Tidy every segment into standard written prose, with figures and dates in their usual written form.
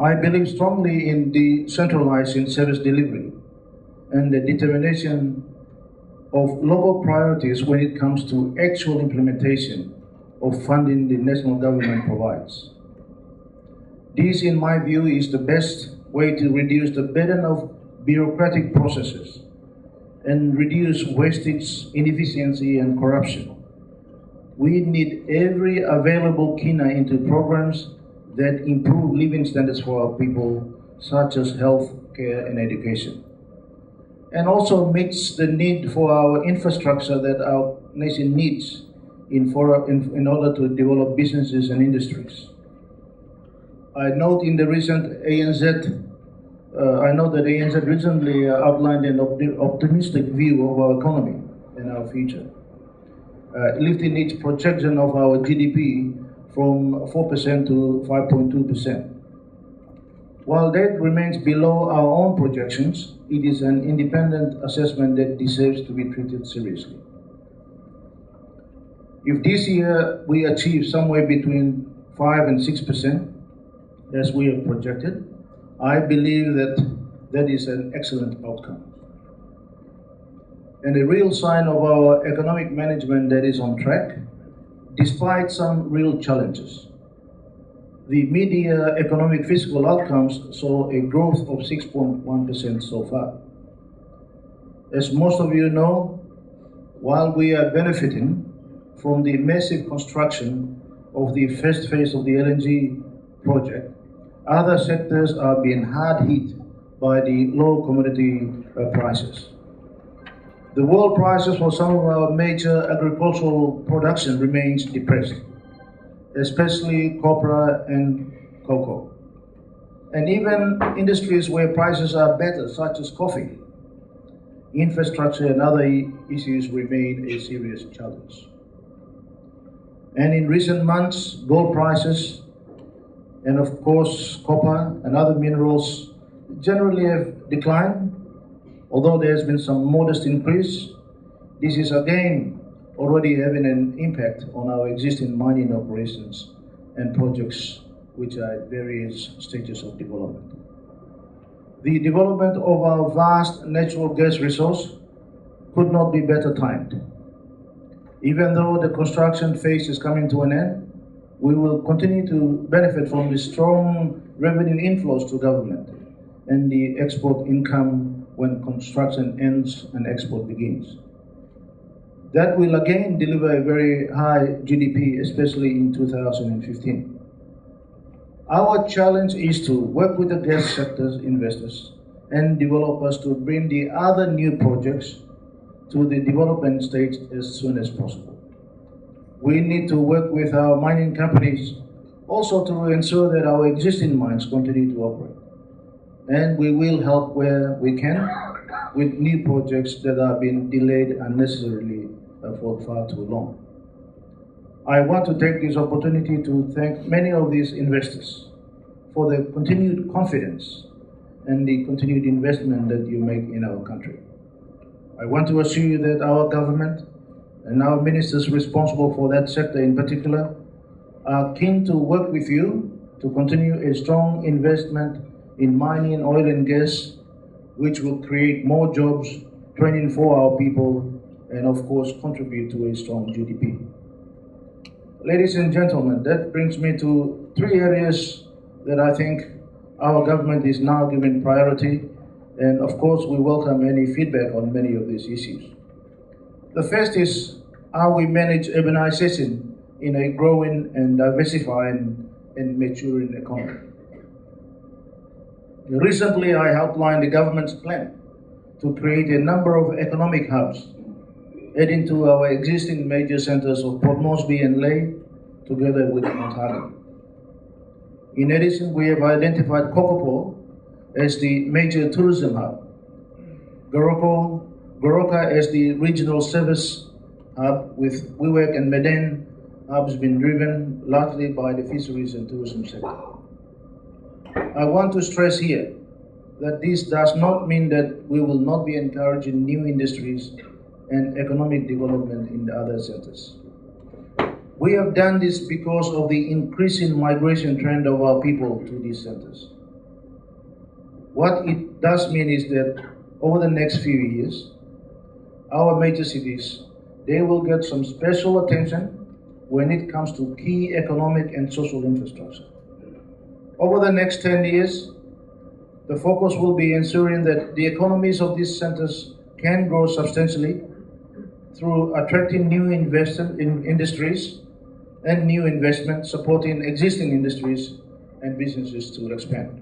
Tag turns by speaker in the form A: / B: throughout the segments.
A: I believe strongly in decentralizing service delivery and the determination of local priorities when it comes to actual implementation of funding the national government provides. This, in my view, is the best way to reduce the burden of bureaucratic processes and reduce wastage, inefficiency, and corruption. We need every available kina into programs that improve living standards for our people, such as health care and education, and also meets the need for our infrastructure that our nation needs in order to develop businesses and industries. I note in the recent ANZ that ANZ recently outlined an optimistic view of our economy and our future, lifting its projection of our GDP from 4% to 5.2%. While that remains below our own projections, it is an independent assessment that deserves to be treated seriously. If this year we achieve somewhere between 5 and 6%, as we have projected, I believe that is an excellent outcome and a real sign of our economic management that is on track, despite some real challenges. The mid-year economic fiscal outcomes saw a growth of 6.1% so far. As most of you know, while we are benefiting from the massive construction of the first phase of the LNG project, other sectors are being hard hit by the low commodity prices. The world prices for some of our major agricultural production remains depressed, especially copra and cocoa. And even industries where prices are better, such as coffee, infrastructure and other issues remain a serious challenge. And in recent months, gold prices and of course copper and other minerals generally have declined, although there has been some modest increase. This is again already having an impact on our existing mining operations and projects which are at various stages of development. The development of our vast natural gas resource could not be better timed. Even though the construction phase is coming to an end, we will continue to benefit from the strong revenue inflows to government and the export income when construction ends and export begins. That will again deliver a very high GDP, especially in 2015. Our challenge is to work with the gas sector's investors and developers to bring the other new projects to the development stage as soon as possible. We need to work with our mining companies also to ensure that our existing mines continue to operate. And we will help where we can with new projects that are being delayed unnecessarily for far too long. I want to take this opportunity to thank many of these investors for the continued confidence and the continued investment that you make in our country. I want to assure you that our government and our ministers responsible for that sector in particular are keen to work with you to continue a strong investment in mining, oil and gas, which will create more jobs, training for our people, and of course contribute to a strong GDP. Ladies and gentlemen, that brings me to 3 areas that I think our government is now giving priority, and of course we welcome any feedback on many of these issues. The first is how we manage urbanization in a growing and diversifying and maturing economy. Recently, I outlined the government's plan to create a number of economic hubs, adding to our existing major centers of Port Moresby and Lae, together with Montana. In addition, we have identified Kokopo as the major tourism hub, Goroka as the regional service hub, with Wewak and Medan hubs being driven largely by the fisheries and tourism sector. I want to stress here that this does not mean that we will not be encouraging new industries and economic development in the other centers. We have done this because of the increasing migration trend of our people to these centers. What it does mean is that over the next few years, our major cities, they will get some special attention when it comes to key economic and social infrastructure. Over the next 10 years, the focus will be ensuring that the economies of these centers can grow substantially through attracting new investment in industries and new investment, supporting existing industries and businesses to expand.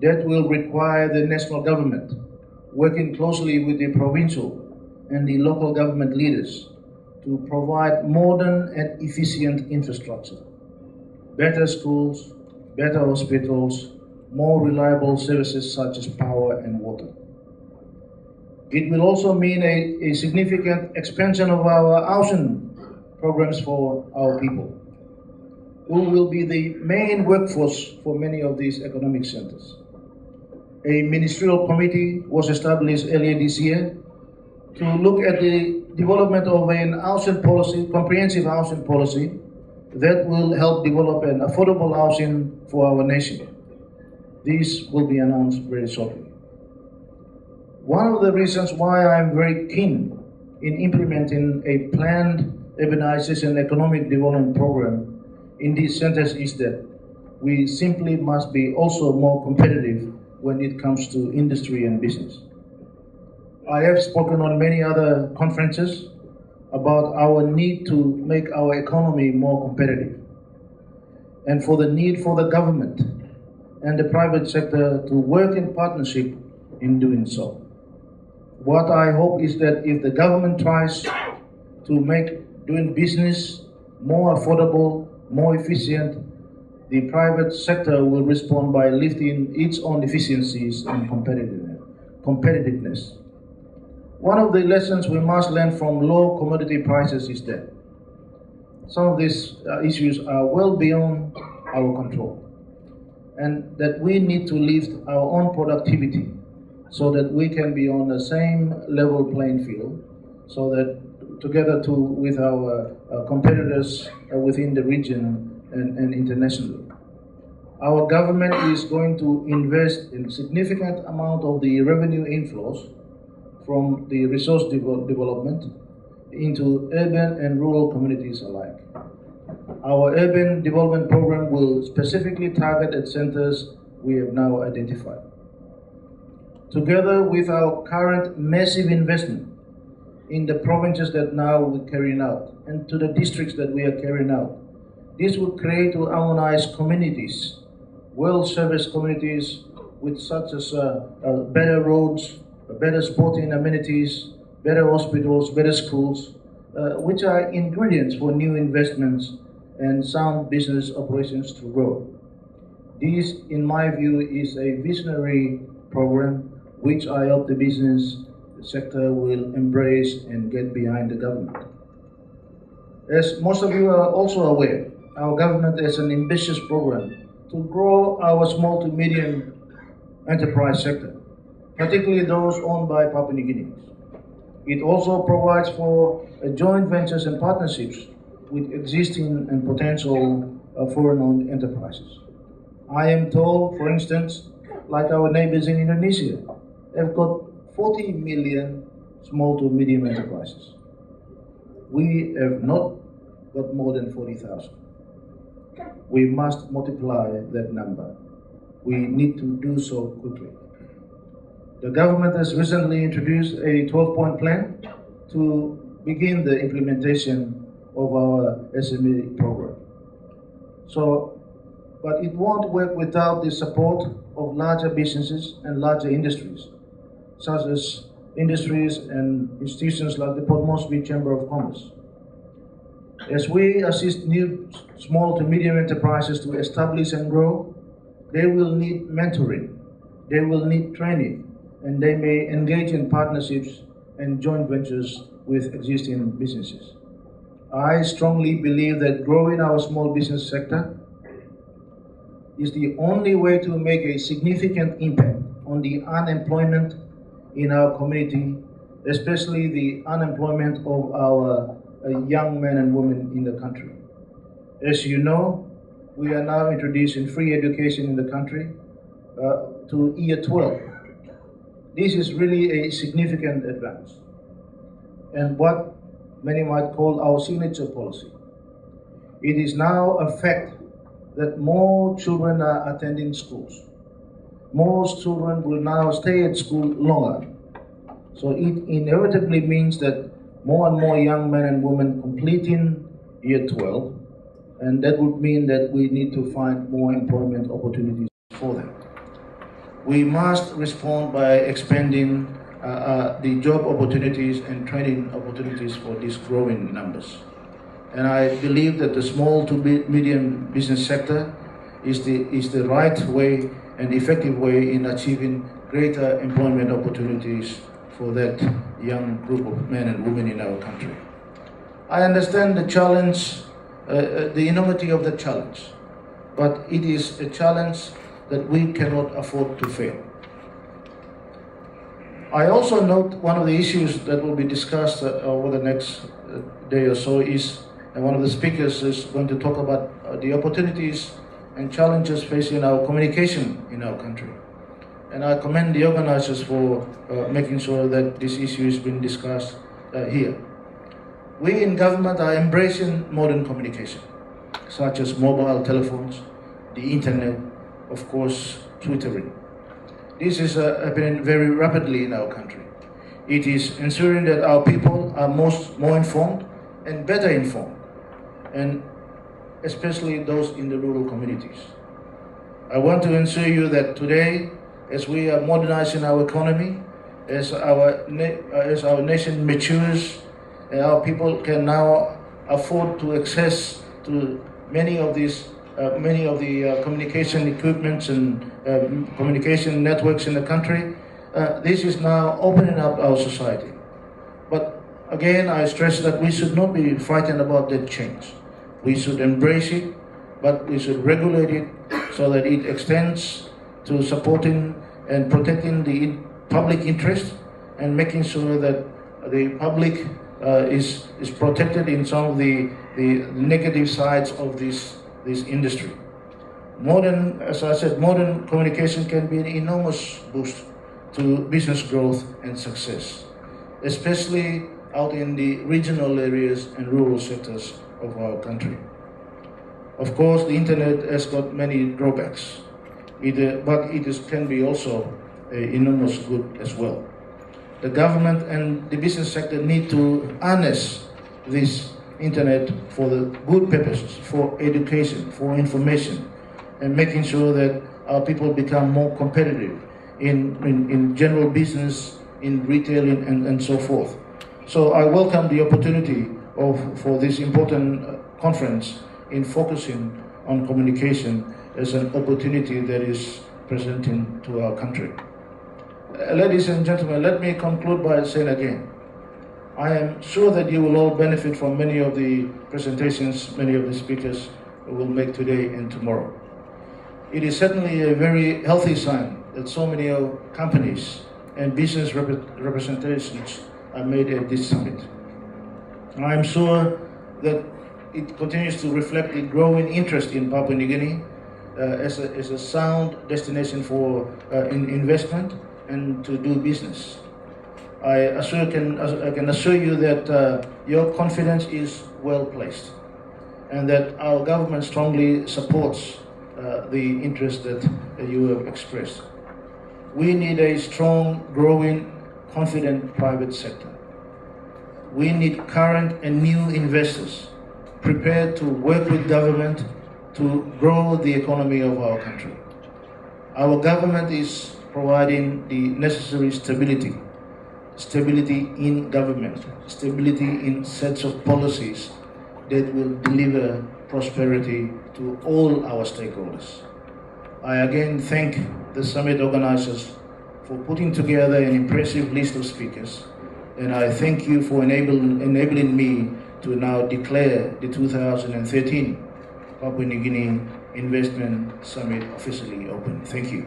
A: That will require the national government working closely with the provincial and the local government leaders to provide modern and efficient infrastructure, better schools, better hospitals, more reliable services such as power and water. It will also mean a significant expansion of our housing programs for our people, who will be the main workforce for many of these economic centers. A ministerial committee was established earlier this year to look at the development of an housing policy, comprehensive housing policy, that will help develop an affordable housing for our nation. This will be announced very shortly. One of the reasons why I'm very keen in implementing a planned urbanization economic development program in these centers is that we simply must be also more competitive when it comes to industry and business. I have spoken on many other conferences about our need to make our economy more competitive and for the need for the government and the private sector to work in partnership in doing so. What I hope is that if the government tries to make doing business more affordable, more efficient, the private sector will respond by lifting its own efficiencies and competitiveness. One of the lessons we must learn from low commodity prices is that some of these issues are well beyond our control, and that we need to lift our own productivity so that we can be on the same level playing field, so that together with our competitors within the region and internationally. Our government is going to invest in significant amount of the revenue inflows from the resource development into urban and rural communities alike. Our urban development program will specifically target at centers we have now identified. Together with our current massive investment in the provinces that now we're carrying out and to the districts that we are carrying out, this will create to harmonize communities, well-serviced communities with such as better roads, better sporting amenities, better hospitals, better schools, which are ingredients for new investments and sound business operations to grow. This, in my view, is a visionary program which I hope the business sector will embrace and get behind the government. As most of you are also aware, our government has an ambitious program to grow our small to medium enterprise sector, particularly those owned by Papua New Guineans. It also provides for joint ventures and partnerships with existing and potential foreign-owned enterprises. I am told, for instance, like our neighbors in Indonesia, have got 40 million small to medium enterprises. We have not got more than 40,000. We must multiply that number. We need to do so quickly. The government has recently introduced a 12-point plan to begin the implementation of our SME program. But it won't work without the support of larger businesses and larger industries, such as industries and institutions like the Port Moresby Chamber of Commerce. As we assist new small to medium enterprises to establish and grow, they will need mentoring, they will need training, and they may engage in partnerships and joint ventures with existing businesses. I strongly believe that growing our small business sector is the only way to make a significant impact on the unemployment in our community, especially the unemployment of our young men and women in the country. As you know, we are now introducing free education in the country. to year 12. This is really a significant advance, and what many might call our signature policy. It is now a fact that more children are attending schools. Most children will now stay at school longer. So it inevitably means that more and more young men and women completing year 12, and that would mean that we need to find more employment opportunities for them. We must respond by expanding the job opportunities and training opportunities for these growing numbers. And I believe that the small to medium business sector is the right way and effective way in achieving greater employment opportunities for that young group of men and women in our country. I understand the challenge, the enormity of the challenge, but it is a challenge that we cannot afford to fail. I also note one of the issues that will be discussed over the next day or so is, and one of the speakers is going to talk about the opportunities and challenges facing our communication in our country. And I commend the organizers for making sure that this issue is being discussed here. We in government are embracing modern communication, such as mobile telephones, the internet, of course, Twittering. This is happening very rapidly in our country. It is ensuring that our people are more informed and better informed, and especially those in the rural communities. I want to assure you that today, as we are modernizing our economy, as our nation matures, our people can now afford to access to many of the communication equipments and communication networks in the country. This is now opening up our society. But again, I stress that we should not be frightened about that change. We should embrace it, but we should regulate it so that it extends to supporting and protecting the public interest and making sure that the public is protected in some of the negative sides of this industry. As I said, modern communication can be an enormous boost to business growth and success, especially out in the regional areas and rural sectors of our country. Of course, the internet has got many drawbacks, but it can be also an enormous good as well. The government and the business sector need to harness this internet for the good purposes, for education, for information, and making sure that our people become more competitive in general business, in retailing, and so forth. So I welcome the opportunity for this important conference in focusing on communication as an opportunity that is presenting to our country. Ladies and gentlemen, let me conclude by saying again, I am sure that you will all benefit from many of the presentations many of the speakers will make today and tomorrow. It is certainly a very healthy sign that so many companies and business representations are made at this summit. And I am sure that it continues to reflect the growing interest in Papua New Guinea as a sound destination for investment and to do business. I can assure you that your confidence is well placed, and that our government strongly supports the interest that you have expressed. We need a strong, growing, confident private sector. We need current and new investors prepared to work with government to grow the economy of our country. Our government is providing the necessary stability in government, stability in sets of policies that will deliver prosperity to all our stakeholders. I again thank the summit organizers for putting together an impressive list of speakers, and I thank you for enabling me to now declare the 2013 Papua New Guinea Investment Summit officially open. Thank you.